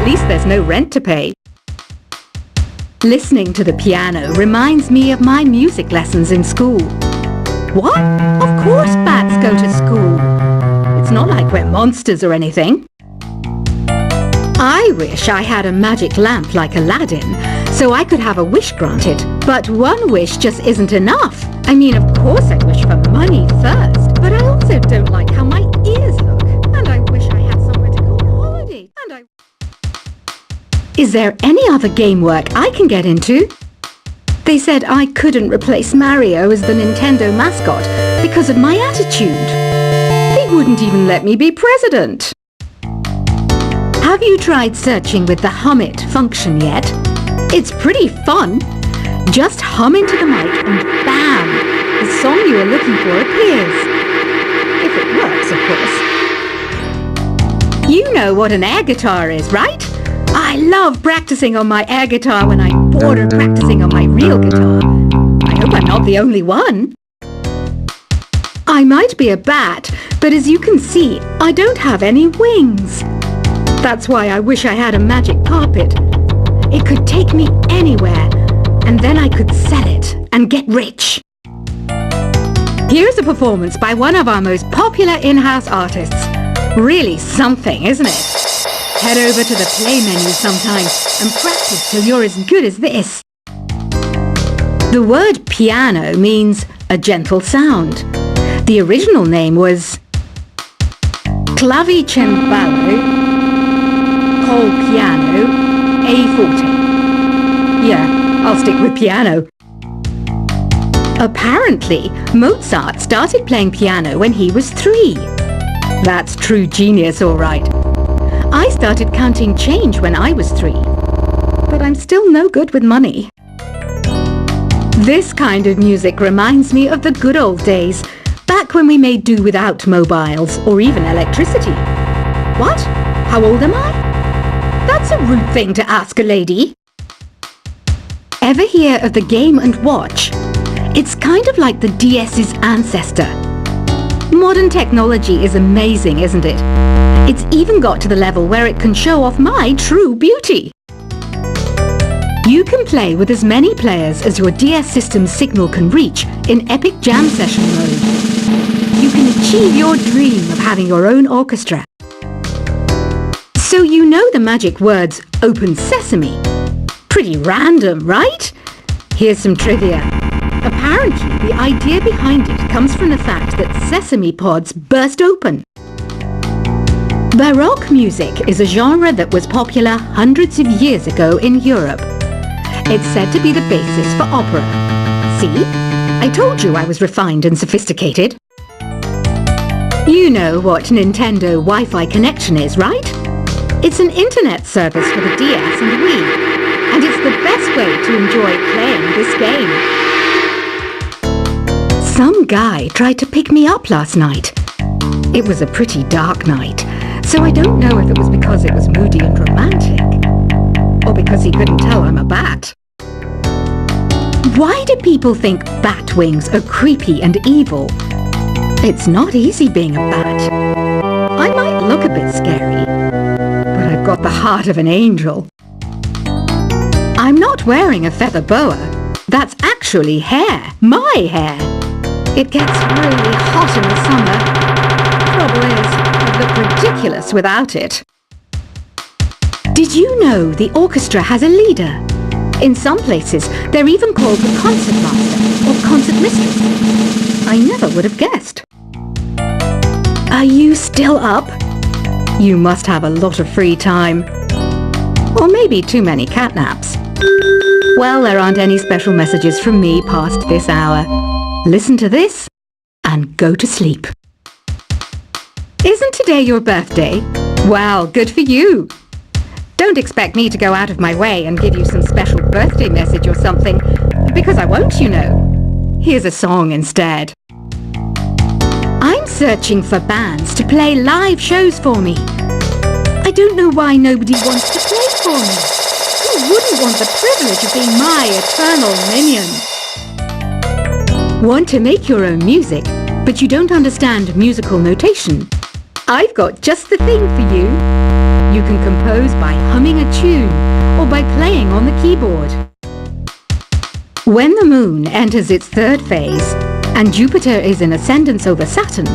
At least there's no rent to pay. Listening to the piano reminds me of my music lessons in school. What? Of course bats go to school. It's not like we're monsters or anything. I wish I had a magic lamp like Aladdin, so I could have a wish granted. But one wish just isn't enough. I mean, of course I wish for money first, but I also don't like how my ears look. And I wish I had somewhere to go on holiday. Is there any other game work I can get into? They said I couldn't replace Mario as the Nintendo mascot because of my attitude. They wouldn't even let me be president. Have you tried searching with the Hum It function yet? It's pretty fun. Just hum into the mic and bam! The song you are looking for appears. If it works, of course. You know what an air guitar is, right? I love practicing on my air guitar when I'm bored of practicing on my real guitar. I hope I'm not the only one. I might be a bat, but as you can see, I don't have any wings. That's why I wish I had a magic carpet. It could take me anywhere, and then I could sell it and get rich. Here's a performance by one of our most popular in-house artists. Really something, isn't it? Head over to the play menu sometime and practice till you're as good as this. The word piano means a gentle sound. The original name was clavicembalo col piano a forte. Yeah, I'll stick with piano. Apparently, Mozart started playing piano when he was 3. That's true genius, all right. I started counting change when I was 3, but I'm still no good with money. This kind of music reminds me of the good old days, back when we made do without mobiles or even electricity. What? How old am I? That's a rude thing to ask a lady. Ever hear of the Game & Watch? It's kind of like the DS's ancestor. Modern technology is amazing, isn't it? It's even got to the level where it can show off my true beauty. You can play with as many players as your DS system's signal can reach in epic jam session mode. You can achieve your dream of having your own orchestra. So you know the magic words "Open Sesame." Pretty random, right? Here's some trivia. Apparently, the idea behind it comes from the fact that sesame pods burst open. Baroque music is a genre that was popular hundreds of years ago in Europe. It's said to be the basis for opera. See? I told you I was refined and sophisticated. You know what Nintendo Wi-Fi connection is, right? It's an internet service for the DS and Wii, and it's the best way to enjoy playing this game. Some guy tried to pick me up last night. It was a pretty dark night, so I don't know if it was because it was moody and romantic, or because he couldn't tell I'm a bat. Why do people think bat wings are creepy and evil? It's not easy being a bat. I might look a bit scary, but I've got the heart of an angel. I'm not wearing a feather boa. That's actually hair, my hair. It gets really hot in the summer. Trouble is, I'd look ridiculous without it. Did you know the orchestra has a leader? In some places, they're even called the concert master or concert mistress. I never would have guessed. Are you still up? You must have a lot of free time. Or maybe too many catnaps. Well, there aren't any special messages from me past this hour. Listen to this and go to sleep. Isn't today your birthday? Well, good for you. Don't expect me to go out of my way and give you some special birthday message or something, because I won't, you know. Here's a song instead. I'm searching for bands to play live shows for me. I don't know why nobody wants to play for me. Who wouldn't want the privilege of being my eternal minion? Want to make your own music, but you don't understand musical notation? I've got just the thing for you. You can compose by humming a tune or by playing on the keyboard. When the moon enters its third phase and Jupiter is in ascendance over Saturn,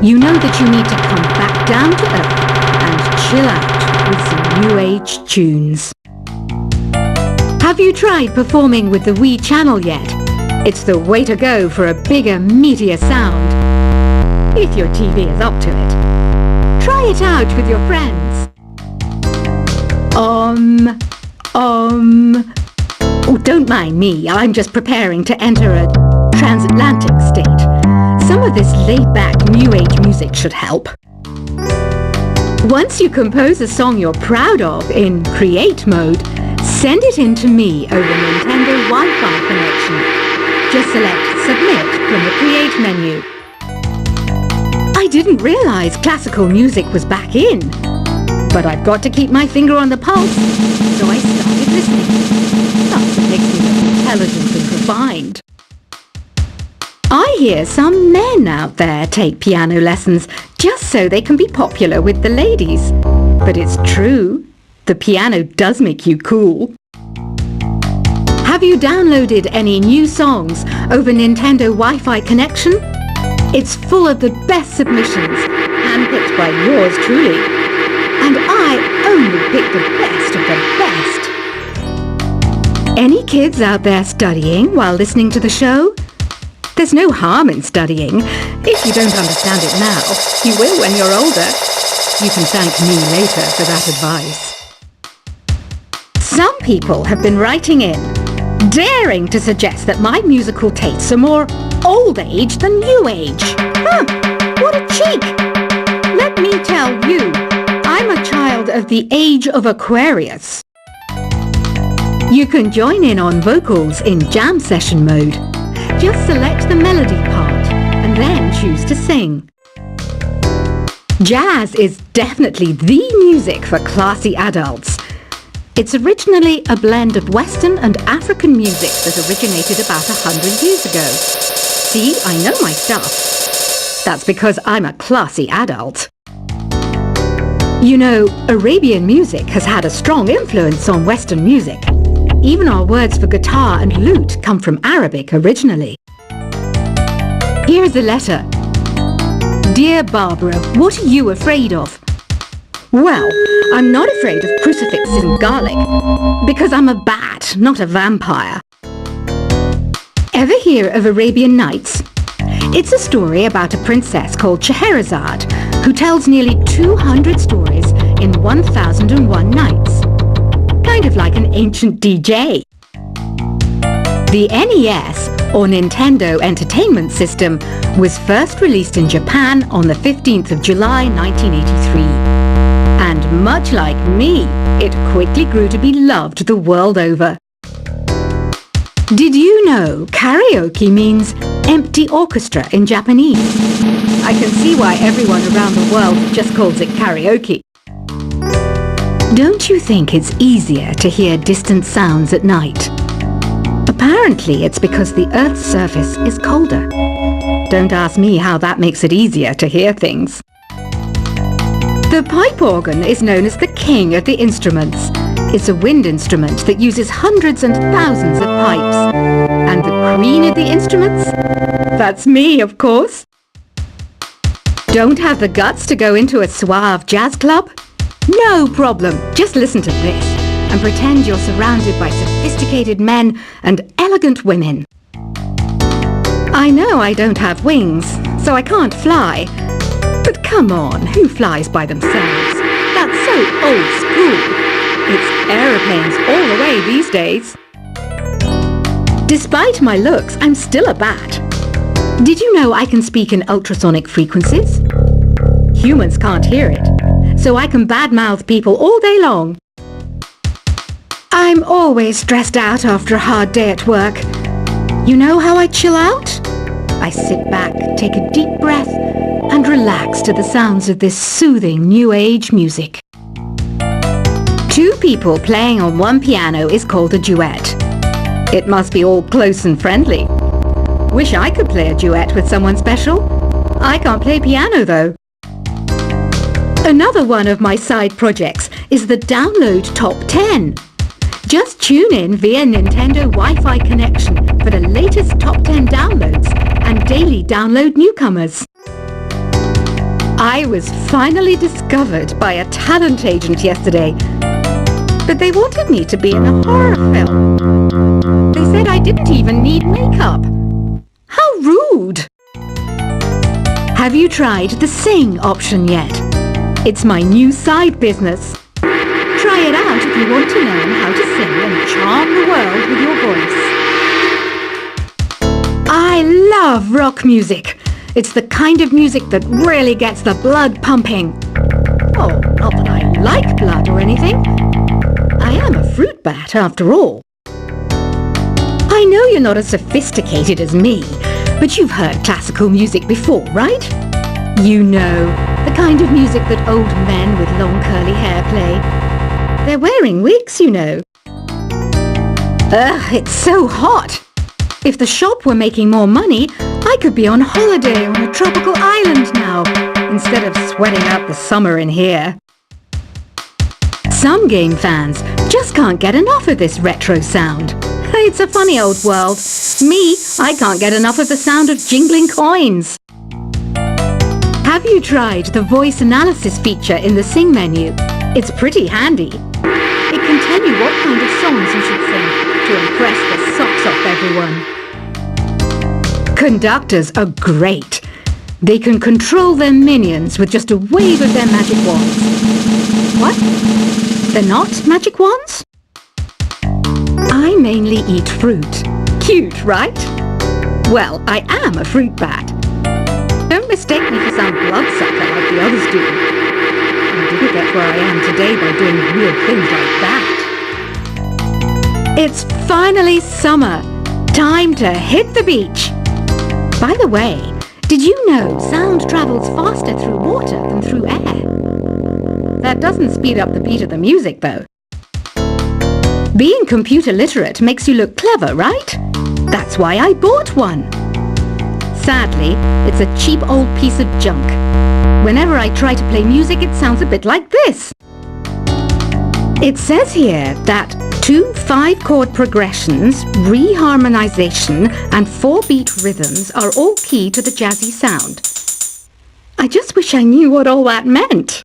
you know that you need to come back down to Earth and chill out with some new age tunes. Have you tried performing with the Wii channel yet? It's the way to go for a bigger, meatier sound. If your TV is up to it. Try it out with your friends. Oh, don't mind me. I'm just preparing to enter a transatlantic state. Some of this laid-back New Age music should help. Once you compose a song you're proud of in Create mode, send it in to me over Nintendo Wi-Fi connection. Just select Submit from the Create menu. I didn't realize classical music was back in. But I've got to keep my finger on the pulse, so I started listening. That's what makes me look intelligent and refined. I hear some men out there take piano lessons just so they can be popular with the ladies. But it's true, the piano does make you cool. Have you downloaded any new songs over Nintendo Wi-Fi connection? It's full of the best submissions, handpicked by yours truly. And I only pick the best of the best. Any kids out there studying while listening to the show? There's no harm in studying. If you don't understand it now, you will when you're older. You can thank me later for that advice. Some people have been writing in, daring to suggest that my musical tastes are more old age than new age. Huh, what a cheek! Let me tell you, I'm a child of the age of Aquarius. You can join in on vocals in jam session mode. Just select the melody part and then choose to sing. Jazz is definitely the music for classy adults. It's originally a blend of Western and African music that originated about 100 years ago. See, I know my stuff. That's because I'm a classy adult. You know, Arabian music has had a strong influence on Western music. Even our words for guitar and lute come from Arabic originally. Here is a letter. Dear Barbara, what are you afraid of? Well, I'm not afraid of crucifixes and garlic, because I'm a bat, not a vampire. Ever hear of Arabian Nights? It's a story about a princess called Scheherazade, who tells nearly 200 stories in 1001 nights. Kind of like an ancient DJ. The NES, or Nintendo Entertainment System, was first released in Japan on the 15th of July 1983. And much like me, it quickly grew to be loved the world over. Did you know karaoke means empty orchestra in Japanese? I can see why everyone around the world just calls it karaoke. Don't you think it's easier to hear distant sounds at night? Apparently it's because the Earth's surface is colder. Don't ask me how that makes it easier to hear things. The pipe organ is known as the king of the instruments. It's a wind instrument that uses hundreds and thousands of pipes. And the queen of the instruments? That's me, of course. Don't have the guts to go into a suave jazz club? No problem. Just listen to this and pretend you're surrounded by sophisticated men and elegant women. I know I don't have wings, so I can't fly. But come on, who flies by themselves? That's so old school. It's aeroplanes all the way these days. Despite my looks, I'm still a bat. Did you know I can speak in ultrasonic frequencies? Humans can't hear it, so I can badmouth people all day long. I'm always stressed out after a hard day at work. You know how I chill out? I sit back, take a deep breath, and relax to the sounds of this soothing new age music. Two people playing on one piano is called a duet. It must be all close and friendly. Wish I could play a duet with someone special. I can't play piano though. Another one of my side projects is the Download Top 10. Just tune in via Nintendo Wi-Fi connection for the latest Top 10 downloads and daily download newcomers. I was finally discovered by a talent agent yesterday, but they wanted me to be in a horror film. They said I didn't even need makeup. How rude! Have you tried the Sing option yet? It's my new side business. Try it out if you want to learn how to sing and charm the world with your voice. I love rock music. It's the kind of music that really gets the blood pumping. Oh, not that I like blood or anything. I am a fruit bat after all. I know you're not as sophisticated as me, but you've heard classical music before, right? You know, the kind of music that old men with long curly hair play. They're wearing wigs, you know. Ugh, it's so hot. If the shop were making more money, I could be on holiday on a tropical island now, instead of sweating out the summer in here. Some game fans just can't get enough of this retro sound. It's a funny old world. Me, I can't get enough of the sound of jingling coins. Have you tried the voice analysis feature in the Sing menu? It's pretty handy. It can tell you what kind of songs you should sing to impress the socks off everyone. Conductors are great. They can control their minions with just a wave of their magic wands. What? They're not magic wands? I mainly eat fruit. Cute, right? Well, I am a fruit bat. Don't mistake me for some bloodsucker like the others do. I didn't get where I am today by doing weird things like that. It's finally summer. Time to hit the beach. By the way, did you know sound travels faster through water than through air? That doesn't speed up the beat of the music, though. Being computer literate makes you look clever, right? That's why I bought one. Sadly, it's a cheap old piece of junk. Whenever I try to play music, it sounds a bit like this. It says here that 2 5-chord progressions, reharmonization, and 4-beat rhythms are all key to the jazzy sound. I just wish I knew what all that meant.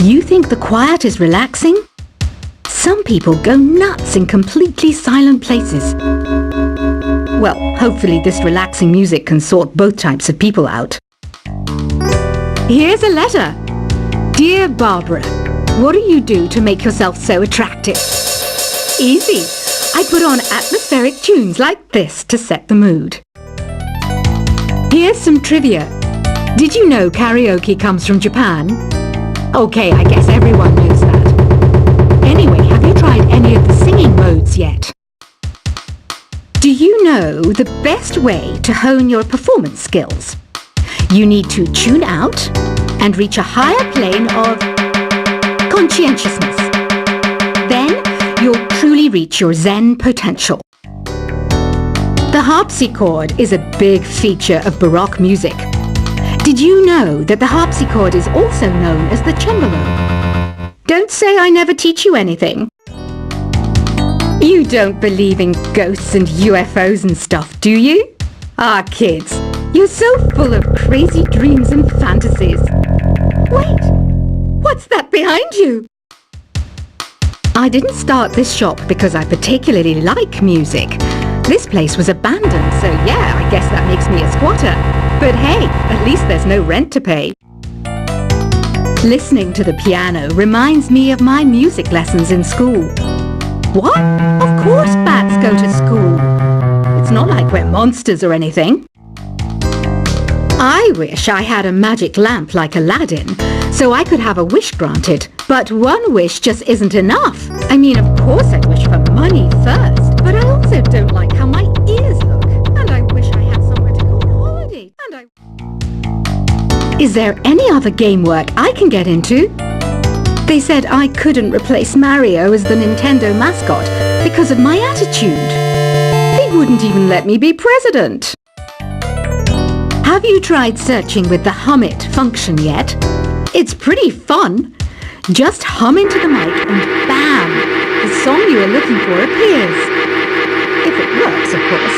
You think the quiet is relaxing? Some people go nuts in completely silent places. Well, hopefully this relaxing music can sort both types of people out. Here's a letter. Dear Barbara, what do you do to make yourself so attractive? Easy. I put on atmospheric tunes like this to set the mood. Here's some trivia. Did you know karaoke comes from Japan? Okay, I guess everyone knows that. Anyway, have you tried any of the singing modes yet? Do you know the best way to hone your performance skills? You need to tune out and reach a higher plane of conscientiousness. Then you'll truly reach your Zen potential. The harpsichord is a big feature of Baroque music. Did you know that the harpsichord is also known as the cembalo? Don't say I never teach you anything. You don't believe in ghosts and UFOs and stuff, do you? Ah, kids, you're so full of crazy dreams and fantasies. Wait, what's that behind you? I didn't start this shop because I particularly like music. This place was abandoned, so yeah, I guess that makes me a squatter. But hey, at least there's no rent to pay. Listening to the piano reminds me of my music lessons in school. What? Of course bats go to school. It's not like we're monsters or anything. I wish I had a magic lamp like Aladdin, so I could have a wish granted. But one wish just isn't enough. I mean, of course I'd wish for money first, but I also don't like how my ears look. And I wish I had somewhere to go on holiday. Is there any other game work I can get into? They said I couldn't replace Mario as the Nintendo mascot because of my attitude. They wouldn't even let me be president. Have you tried searching with the Hum It function yet? It's pretty fun. Just hum into the mic and bam! The song you are looking for appears. If it works, of course.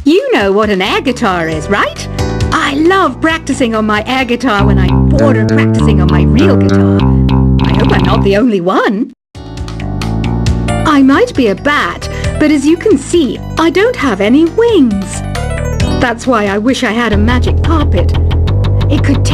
You know what an air guitar is, right? I love practicing on my air guitar when I'm bored of practicing on my real guitar. I hope I'm not the only one. I might be a bat, but as you can see, I don't have any wings. That's why I wish I had a magic carpet. It could take